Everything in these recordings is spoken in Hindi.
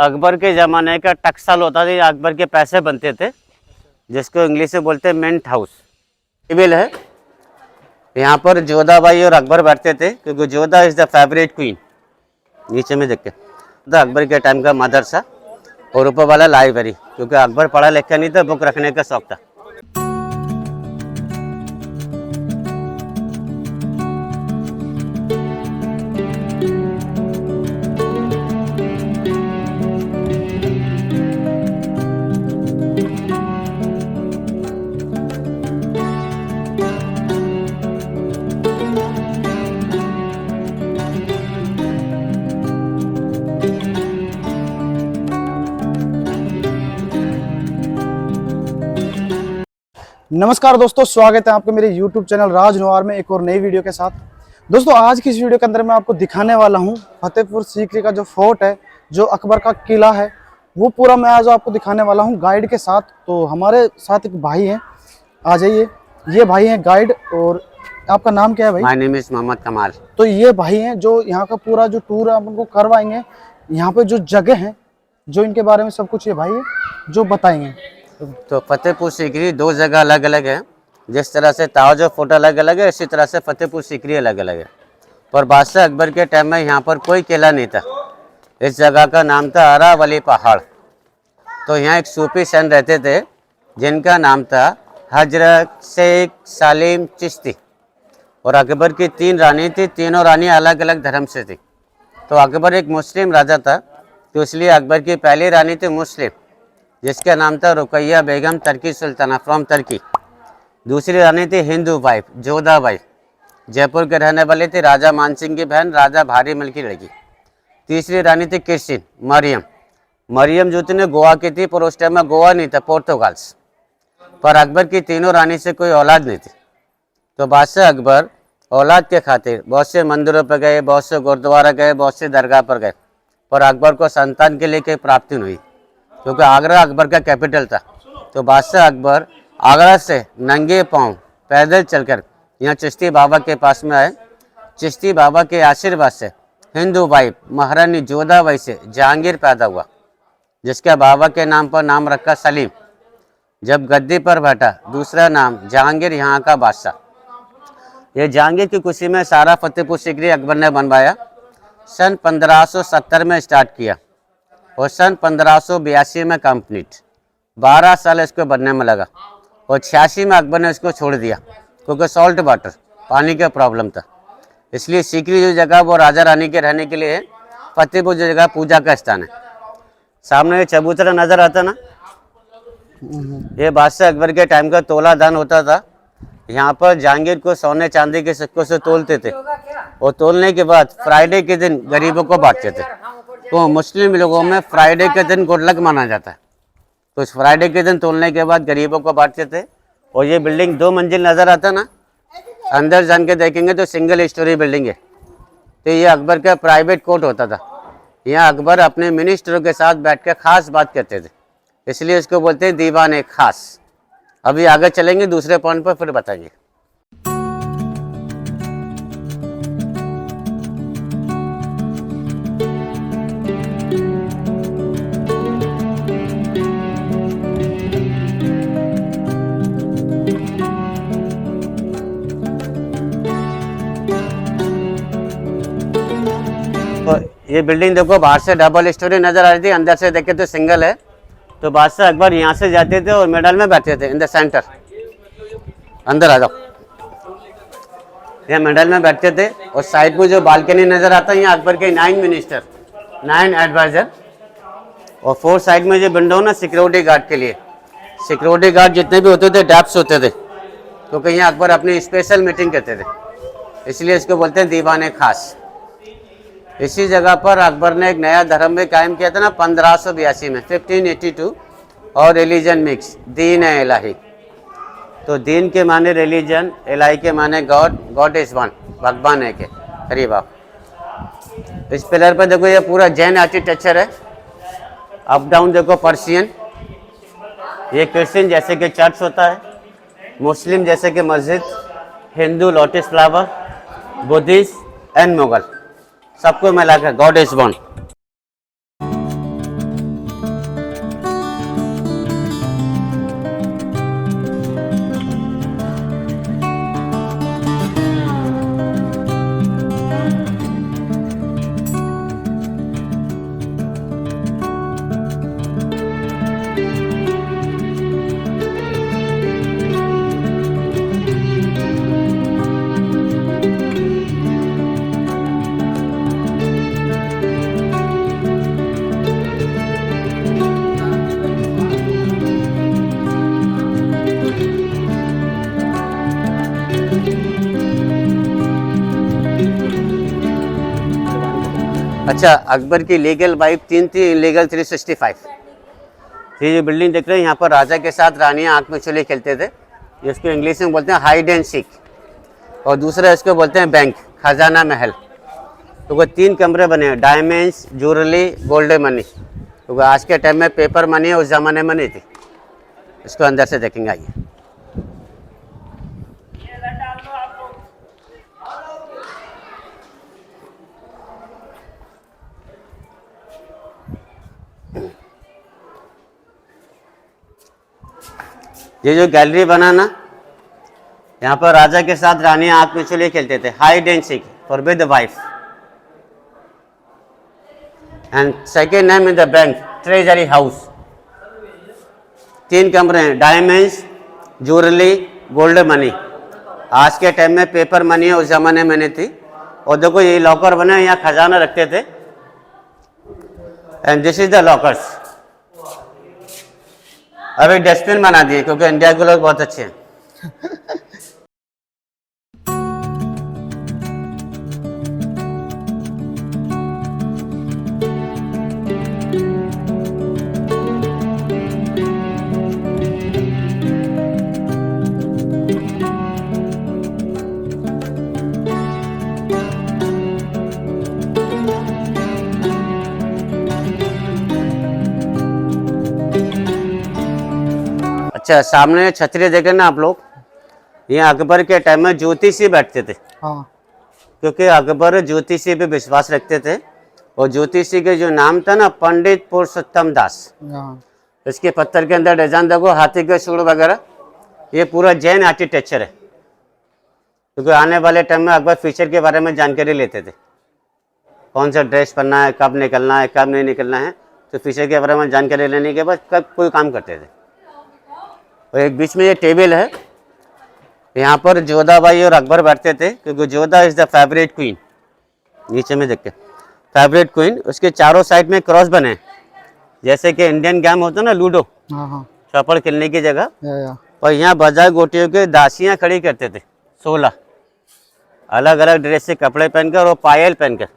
अकबर के ज़माने का टकसाल होता था, ये अकबर के पैसे बनते थे, जिसको इंग्लिश में बोलते हैं मिंट हाउस। टेबल है, यहाँ पर जोधा भाई और अकबर बैठते थे, क्योंकि Jodha is the favourite queen. नीचे में देखते तो अकबर के टाइम का मदरसा और ऊपर वाला लाइब्रेरी, क्योंकि अकबर पढ़ा लिखा नहीं था, बुक रखने का शौक था। नमस्कार दोस्तों, स्वागत है आपका मेरे YouTube चैनल राज नोवार में एक और नई वीडियो के साथ। दोस्तों, आज की इस वीडियो के अंदर मैं आपको दिखाने वाला हूं फतेहपुर सीकरी का जो फोर्ट है, जो अकबर का किला है, वो पूरा मैं आज आपको दिखाने वाला हूं गाइड के साथ। तो हमारे साथ एक भाई हैं, आ जाइए। ये भाई हैं गाइड। और आपका नाम क्या है भाई? माय नेम इज मोहम्मद कमाल। तो ये भाई हैं जो यहाँ का पूरा जो टूर है आप उनको करवाएंगे। यहाँ पे जो जगह है, जो इनके बारे में सब कुछ ये भाई है जो बताएंगे। तो फतेहपुर सीकरी दो जगह अलग अलग है। जिस तरह से ताज फोर्ट अलग अलग है, इसी तरह से फतेहपुर सीकरी अलग अलग है। पर बादशाह अकबर के टाइम में यहाँ पर कोई किला नहीं था। इस जगह का नाम था अरावली पहाड़। तो यहाँ एक सूफी संत रहते थे जिनका नाम था हजरत शेख सलीम चिश्ती। और अकबर की 3 रानी थी, तीनों रानी अलग अलग धर्म से थी। तो अकबर एक मुस्लिम राजा था, तो इसलिए अकबर की पहली रानी थी मुस्लिम, जिसका नाम था Ruqaiya Begum Turkey Sultana from Turkey. दूसरी रानी थी हिंदू वाइफ जोधा बाई, जयपुर के रहने वाली थी, राजा मानसिंह की बहन, राजा भारी की लड़की। तीसरी रानी थी क्रिश्चियन मरियम जो थी गोवा की थी, पर उस टाइम में गोवा नहीं था, पोर्तुगाल्स। पर अकबर की तीनों रानी से कोई औलाद नहीं थी। तो बादशाह अकबर औलाद के खातिर बहुत से मंदिरों पर गए, बहुत से गुरुद्वारा गए, बहुत से दरगाह पर गए, पर अकबर को संतान के लिए कोई प्राप्ति नहीं हुई, क्योंकि आगरा अकबर का कैपिटल था। तो बादशाह अकबर आगरा से नंगे पांव पैदल चलकर यहाँ चिश्ती बाबा के पास में आए। चिश्ती बाबा के आशीर्वाद से हिंदू वाइफ महारानी जोधा बाई से जहांगीर पैदा हुआ, जिसका बाबा के नाम पर नाम रखा सलीम। जब गद्दी पर बैठा, दूसरा नाम जहांगीर, यहाँ का बादशाह। ये जहांगीर की खुशी में सारा फतेहपुर सीकरी अकबर ने बनवाया। सन 1570 में स्टार्ट किया और सन 1582 में कंप्लीट। 12 साल इसको बनने में लगा और 86 में अकबर ने इसको छोड़ दिया, क्योंकि सॉल्ट वाटर पानी का प्रॉब्लम था। इसलिए सीकरी जो जगह वो राजा रानी के रहने के लिए है, फतेहपुर जो जगह पूजा का स्थान है। सामने ये चबूतरा नजर आता ना, ये बादशाह अकबर के टाइम का तोला दान होता था। यहाँ पर जहांगीर को सोने चांदी के सिक्कों से तोलते थे और तोलने के बाद फ्राइडे के दिन गरीबों को बांटते थे। तो मुस्लिम लोगों में फ्राइडे के दिन गुड लक माना जाता है, तो इस फ्राइडे के दिन तोलने के बाद गरीबों को बांटते थे। और ये बिल्डिंग 2 मंजिल नज़र आता ना, अंदर जान के देखेंगे तो सिंगल स्टोरी बिल्डिंग है। तो ये अकबर का प्राइवेट कोर्ट होता था। यहाँ अकबर अपने मिनिस्टरों के साथ बैठ कर खास बात करते थे, इसलिए इसको बोलते हैं दीवान ए खास। अभी आगे चलेंगे दूसरे पॉइंट पर, फिर बताएंगे। तो ये बिल्डिंग देखो, बाहर से डबल स्टोरी नजर आ रही थी, अंदर से देखे तो सिंगल है। तो बादशाह अकबर यहाँ से जाते थे और मिडल में बैठते थे, इन द सेंटर। अंदर आ जाओ, यहाँ मिडल में बैठते थे। और साइड में जो बालकनी नजर आता है, यहाँ अकबर के 9 मिनिस्टर, 9 एडवाइजर। और 4 साइड में जो विंडो ना, सिक्योरिटी गार्ड के लिए। सिक्योरिटी गार्ड जितने भी होते थे डेप्स होते थे, क्योंकि यहाँ अकबर अपनी स्पेशल मीटिंग करते थे, इसलिए इसको बोलते हैं दीवाने खास। इसी जगह पर अकबर ने एक नया धर्म भी कायम किया था ना, 1582 में, 1582, और रिलीजन मिक्स, दीन है इलाही। तो दीन के माने रिलीजन, इलाही के माने गॉड, गॉड इज वन, भगवान है के करीब आप। इस पिलर पर देखो, ये पूरा जैन आर्किटेक्चर है। अप डाउन देखो पर्शियन। ये क्रिश्चियन जैसे कि चर्च होता है, मुस्लिम जैसे कि मस्जिद, Hindu lotus flower, Buddhist and Mughal, सबको मिलाकर गॉड इज वन। अच्छा, अकबर की लीगल वाइफ 3 थी, इलीगल 365। ये जो बिल्डिंग देख रहे हैं यहाँ पर राजा के साथ रानियाँ आँख में चुले खेलते थे। इसको इंग्लिश में बोलते हैं हाइड एंड सीक, और दूसरा इसको बोलते हैं बैंक, खजाना महल। तो वो 3 कमरे बने हैं, डायमंड्स, ज्वेलरी, गोल्ड मनी। तो आज के टाइम में पेपर मनी उस ज़माने में नहीं थी। इसको अंदर से देखेंगे, आइए। ये जो गैलरी बना ना, यहाँ पर राजा के साथ रानियाँ आँख में चुले खेलते थे, hide and seek, forbid the wife. And second name in the bank, treasury house. 3 कमरे हैं, डायमंड्स, ज्वेलरी, गोल्ड मनी। आज के टाइम में पेपर मनी उस जमाने में नहीं थी। और देखो ये लॉकर बने, यहाँ खजाना रखते थे। And this is the lockers. अभी डस्टबिन बना दिए क्योंकि इंडिया के लोग बहुत अच्छे हैं। अच्छा, सामने छतरी देखें ना आप लोग, ये अकबर के टाइम में ज्योतिषी बैठते थे। हाँ। क्योंकि अकबर ज्योतिषी पे विश्वास रखते थे। और ज्योतिषी के जो नाम था ना, पंडित पुरुषोत्तम दास। इसके पत्थर के अंदर डिजाइन देखो, हाथी के सूंड वगैरह। ये पूरा जैन आर्किटेक्चर है। क्योंकि आने वाले टाइम में अकबर फ्यूचर के बारे में जानकारी लेते थे, कौन सा ड्रेस पहनना है, कब निकलना है, कब नहीं निकलना है। तो फ्यूचर के बारे में जानकारी लेने के बाद कब कोई काम करते थे। और एक बीच में ये टेबल है, यहाँ पर जोधाबाई और अकबर बैठते थे, क्योंकि Jodha is the favourite queen. नीचे में देखते फेवरेट क्वीन। उसके चारों साइड में क्रॉस बने, जैसे कि इंडियन गेम होता है ना, लूडो, चौपड़ खेलने की जगह। और यहाँ बजाय गोटियों के दासियाँ खड़ी करते थे 16, अलग अलग ड्रेस से कपड़े पहनकर और पायल पहनकर।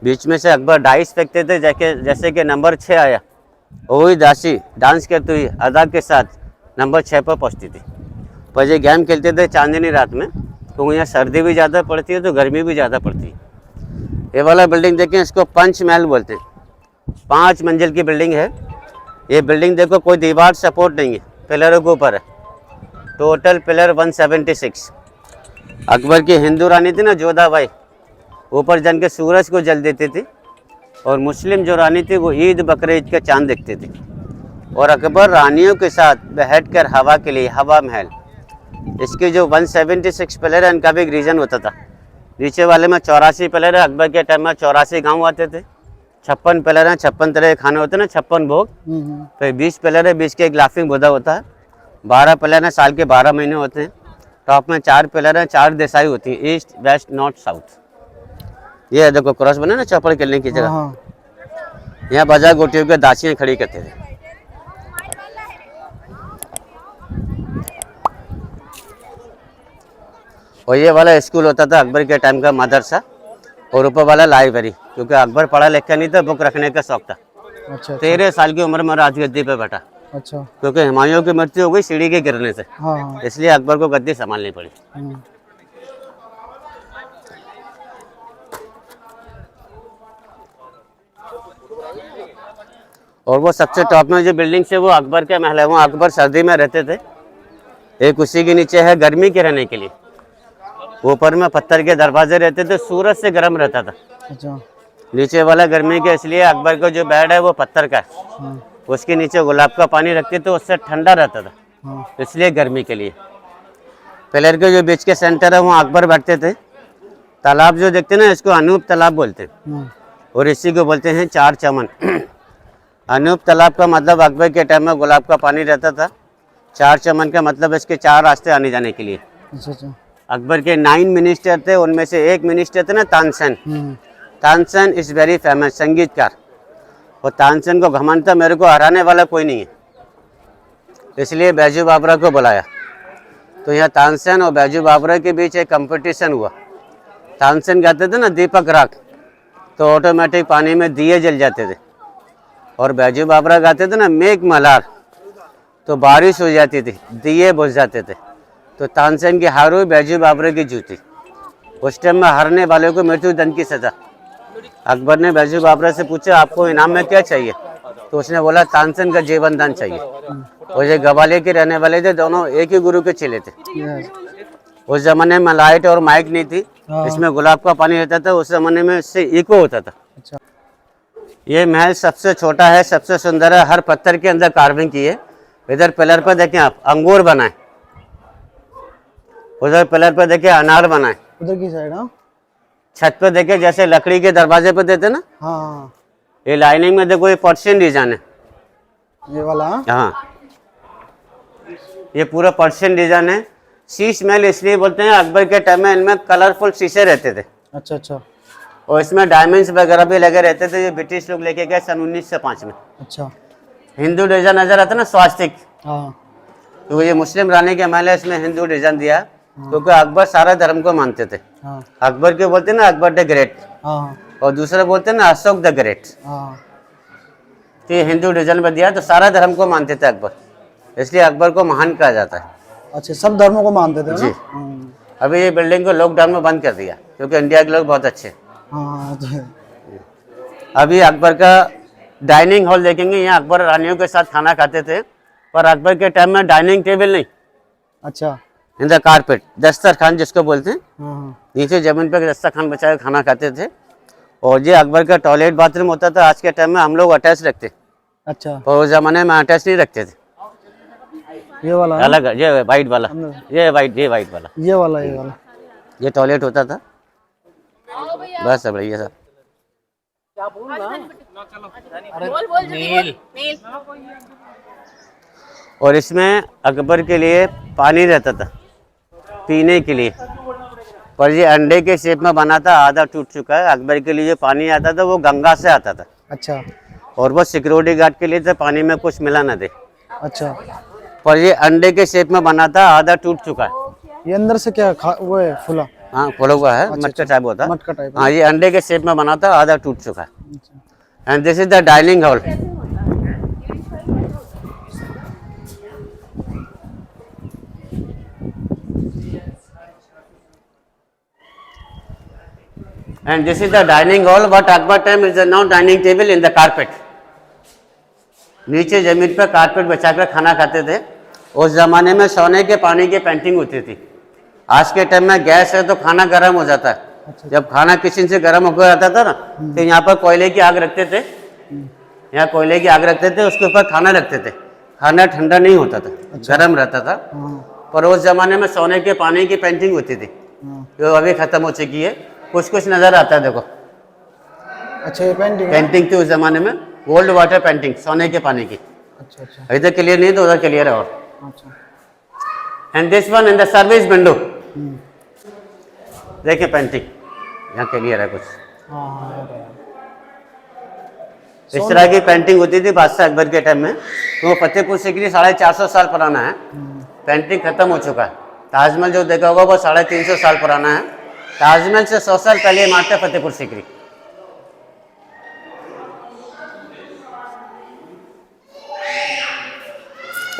बीच में से अकबर डाइस फेंकते थे, जैसे कि नंबर 6 आया, वही दासी डांस करती हुई अदा के साथ नंबर 6 पर पहुँचती थी। पर ये गेम खेलते थे चांदनी रात में, तो यहाँ सर्दी भी ज़्यादा पड़ती है तो गर्मी भी ज़्यादा पड़ती है। ये वाला बिल्डिंग देखें, इसको पंच महल बोलते हैं। 5 मंजिल की बिल्डिंग है। ये बिल्डिंग देखो, कोई दीवार सपोर्ट नहीं है, पिलरों के ऊपर है। Total pillar 176। अकबर की हिंदू रानी थी ना, जोधाबाई, ऊपर जन के सूरज को जल देती थी। और मुस्लिम जो रानी थी वो ईद बकरीद का चांद देखती थी। और अकबर रानियों के साथ बैठकर हवा के लिए, हवा महल। इसके जो 176 पिलर है, इनका भी एक रीज़न होता था। नीचे वाले में 84 पिलर है। अकबर के टाइम में 84 गांव आते थे। 56 पिलर हैं, 56 तरह के खाने होते हैं ना, 56 भोग। फिर 20 पिलर है, 20 के एक लाफिंग बुद्धा होता है। 12 पिलर हैं, साल के 12 महीने होते हैं। टॉप में 4 पिलर हैं, 4 दिशाएं होती हैं, ईस्ट, वेस्ट, नॉर्थ, साउथ। ये देखो क्रॉस बने ना, चौपड़ खेलने की जगह। यहाँ बजा गोटियों के दासियाँ खड़ी करते थे। और ये वाला स्कूल होता था अकबर के टाइम का, मदरसा। और ऊपर वाला लाइब्रेरी, क्योंकि अकबर पढ़ा लिखा नहीं था, बुक रखने का शौक था। अच्छा। 13 साल की उम्र में राजगद्दी पे बैठा। अच्छा। क्योंकि हुमायूं की मृत्यु हो गई सीढ़ी के गिरने से। हाँ। इसलिए अकबर को गद्दी संभालनी पड़ी। और वो सबसे टॉप में जो बिल्डिंग है वो अकबर के महल है। वो अकबर सर्दी में रहते थे। एक उसी के नीचे है गर्मी के रहने के लिए। ऊपर में पत्थर के दरवाजे रहते थे, सूरज से गर्म रहता था। अच्छा। नीचे वाला गर्मी के, इसलिए अकबर का जो बेड है वो पत्थर का है। उसके नीचे गुलाब का पानी रखते थे, उससे ठंडा रहता था, इसलिए गर्मी के लिए। पिलर के जो बीच के सेंटर है वहाँ अकबर बैठते थे। तालाब जो देखते ना, इसको अनूप तालाब बोलते हैं। और इसी को बोलते हैं 4 चमन। अनूप तालाब का मतलब अकबर के टाइम में गुलाब का पानी रहता था। 4 चमन का मतलब इसके 4 रास्ते आने जाने के लिए। अकबर के 9 मिनिस्टर थे, उनमें से एक मिनिस्टर थे ना, Tansen. Tansen is very famous, संगीतकार। और तानसेन को घमंड था, मेरे को हराने वाला कोई नहीं है, इसलिए बैजू बाबरा को बुलाया। तो यहाँ तानसेन और बैजू बाबरा के बीच एक कंपटीशन हुआ। तानसेन गाते थे ना, दीपक राग, तो ऑटोमेटिक पानी में दिए जल जाते थे। और बैजू बाबरा गाते थे ना मेघ मल्हार, तो बारिश हो जाती थी, दिए बुझ जाते थे। तो तानसेन की हार हुई, बैजू बाबरा की जीती। उस टाइम में हारने वाले को मृत्यु दंड की सजा। अकबर ने बैजू बाबरा से पूछा आपको इनाम में क्या चाहिए, तो उसने बोला तानसेन का जीवन दान चाहिए। और ये ग्वालियर के रहने वाले थे, दोनों एक ही गुरु के चेले थे। उस जमाने में लाइट और माइक नहीं थी, इसमें गुलाब का पानी रहता था। उस जमाने में इससे इको होता था। अच्छा। ये महल सबसे छोटा है, सबसे सुंदर है, हर पत्थर के अंदर कार्विंग की है। इधर पिलर पर देखें आप अंगूर बनाए, उधर पिलर पर देखें अनार बनाए, उधर की साइड। हाँ छत पर देखें जैसे लकड़ी के दरवाजे पर देते ना, हाँ ये लाइनिंग में देखो ये पर्शियन डिजाइन है। ये वाला। हाँ हाँ ये पूरा पर्शियन डिजाइन है। शीश महल इसलिए बोलते हैं, अकबर के टाइम में इनमें कलरफुल शीशे रहते थे। अच्छा अच्छा और इसमें डायमंड्स वगैरह भी लगे रहते थे। ये ब्रिटिश लोग लेके गए सन 1905 में। अच्छा। हिंदू डिजाइन नजर आता ना, स्वास्तिक, हाँ तो ये मुस्लिम रानी के महल है, इसमें हिंदू डिजाइन दिया, क्योंकि अकबर सारा धर्म को मानते थे। हाँ अकबर के बोलते ना अकबर द ग्रेट, हाँ और दूसरे बोलते ना अशोक द ग्रेट। हाँ। तो ये हिंदू डिजाइन में दिया, तो सारा धर्म को मानते थे अकबर, इसलिए अकबर को महान कहा जाता है। अच्छा, सब धर्मों को मानते थे जी। ना? अभी ये बिल्डिंग को लॉकडाउन में बंद कर दिया, क्योंकि इंडिया के लोग बहुत अच्छे। हाँ तो है। अभी अकबर का डाइनिंग हॉल देखेंगे, यहाँ अकबर रानियों के साथ खाना खाते थे, पर अकबर के टाइम में डाइनिंग टेबल नहीं, अच्छा। इन द कारपेट, दस्तरखान जिसको बोलते हैं, हाँ हाँ नीचे जमीन पर दस्तरखान बिछा के खाना खाते थे। और ये अकबर का टॉयलेट बाथरूम होता था। आज के टाइम में हम लोग अटैच रखते, अच्छा। और उस जमाने में अटैच नहीं रखते थे, ये वाला है? अलग है। ये वाइट वाला, ये वाइट वाला, ये वाला ये टॉयलेट होता था। बस सब ये सब। और इसमें अकबर के लिए पानी रहता था पीने के लिए, पर ये अंडे के शेप में बना था, आधा टूट चुका है। अकबर के लिए जो पानी आता था वो गंगा से आता था। अच्छा और वो सिक्योरिटी गार्ड के लिए था, पानी में कुछ मिला ना दे। अच्छा। पर ये अंडे के शेप में बना था, आधा टूट चुका है। ये अंदर से क्या वो है फुला? हाँ फुला हुआ है, मटका टाइप होता है। मटका टाइप। हाँ ये अंडे के शेप में बना था, आधा टूट चुका है। And this is the dining hall. And this is the dining hall, but Akbar time is now dining table in the carpet. नीचे जमीन पर कारपेट बिछाकर खाना खाते थे। उस जमाने में सोने के पानी की पेंटिंग होती थी। आज के टाइम में गैस है तो खाना गर्म हो जाता है। अच्छा। जब खाना किचन से गर्म होकर आता था ना, तो यहाँ पर कोयले की आग रखते थे, यहाँ कोयले की आग रखते थे, उसके ऊपर खाना रखते थे। खाना ठंडा नहीं होता था, गर्म रहता था। पर उस जमाने में सोने के पानी की पेंटिंग होती थी, जो अभी खत्म हो चुकी है। कुछ कुछ नजर आता है, देखो। अच्छा ये पेंटिंग थी उस जमाने में, गोल्ड वाटर पेंटिंग, सोने के पानी की। अच्छा अच्छा इधर क्लियर नहीं तो उधर क्लियर है। और अच्छा। And this one in the service window, देखिए पेंटिंग यहाँ क्लियर है कुछ। इस तरह की पेंटिंग होती थी बादशाह अकबर के टाइम में। तो फतेहपुर सीकरी 450 साल पुराना है। पेंटिंग खत्म हो चुका है। ताजमहल जो देखा होगा वो 350 साल पुराना है। ताजमहल से 100 साल पहले इमारत है फतेहपुर सीकरी।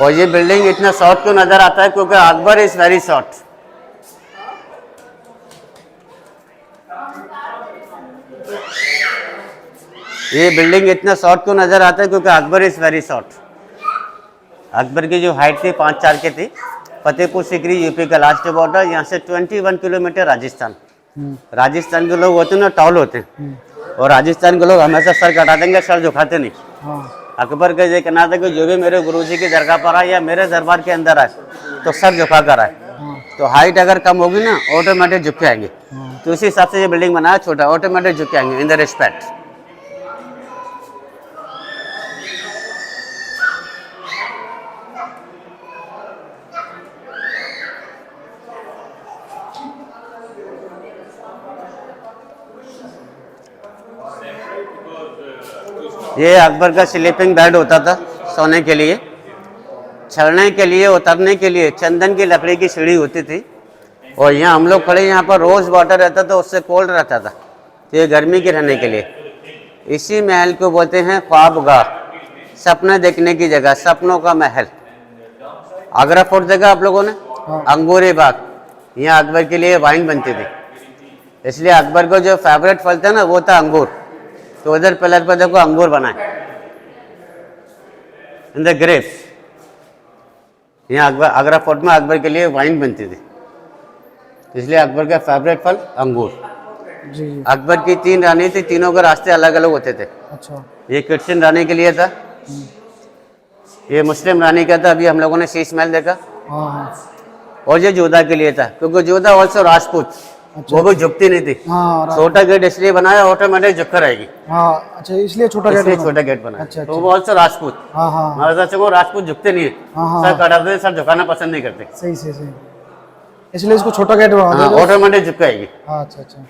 और ये बिल्डिंग इतना शॉर्ट क्यों नजर आता है, क्योंकि अकबर इज वेरी शॉर्ट। ये बिल्डिंग इतना शॉर्ट क्यों नजर आता है, क्योंकि Akbar is very short. Akbar की जो हाइट थी 5'4" की थी। फतेहपुर सीकरी यूपी का लास्ट बॉर्डर, यहाँ से 21 किलोमीटर राजस्थान। राजस्थान के लोग होते हैं ना, टॉल होते हैं, और राजस्थान के लोग हमेशा सर कटा देंगे, सर झुकाते नहीं। अकबर का ये कहना था कि जो भी मेरे गुरुजी की दरगाह पर आए या मेरे दरबार के अंदर आए तो सर झुका कर आए। तो हाइट अगर कम होगी ना, ऑटोमेटिक झुक के आएंगे। तो इसी हिसाब से ये बिल्डिंग बनाया, छोटा, ऑटोमेटिक झुक के आएंगे इन द रिस्पेक्ट। ये अकबर का स्लीपिंग बेड होता था सोने के लिए। चढ़ने के लिए, उतरने के लिए चंदन की लकड़ी की सीढ़ी होती थी। और यहाँ हम लोग खड़े, यहाँ पर रोज वाटर रहता था, उससे कोल्ड रहता था। तो ये गर्मी के रहने के लिए। इसी महल को बोलते हैं ख्वाबगाह, सपना देखने की जगह, सपनों का महल। आगरा फोर्ट देखा आप लोगों ने? हाँ। अंगूरी बाग, यहाँ अकबर के लिए वाइन बनती थी, इसलिए अकबर को जो फेवरेट फल था ना वो था अंगूर। तो उधर पिलर पर देखो अंगूर बना है, इन द ग्रेप्स। यहाँ अकबर, आगरा फोर्ट में अकबर के लिए वाइन बनती थी, इसलिए अकबर का फेवरेट फल अंगूर। जी जी। अकबर की 3 रानी थी, तीनों के रास्ते अलग अलग होते थे। अच्छा। ये क्रिश्चियन रानी के लिए था, ये मुस्लिम रानी का था, अभी हम लोगों ने शीश महल देखा। हाँ हाँ। और ये जोधा के लिए था, क्योंकि जोधा ऑल्सो राजपूत, अच्छा, वो भी झुकती नहीं थी। हाँ छोटा गेट इसलिए बनाया, ऑटोमेटिक झुक कर आएगी, हाँ। अच्छा, इसलिए छोटा गेट इसलिए बना। छोटा गेट बनाया। अच्छा, तो अच्छा। वो ऑल्सो राजपूत, हाँ हाँ। महाराजा से वो राजपूत झुकते नहीं है, हाँ, हाँ, सर कटाते हैं, सर झुकाना पसंद नहीं करते। सही सही सही, इसलिए इसको छोटा गेट बना हाँ, दो। ऑटोमेटिक झुक आएगी। हाँ, अच्छा अच्छा।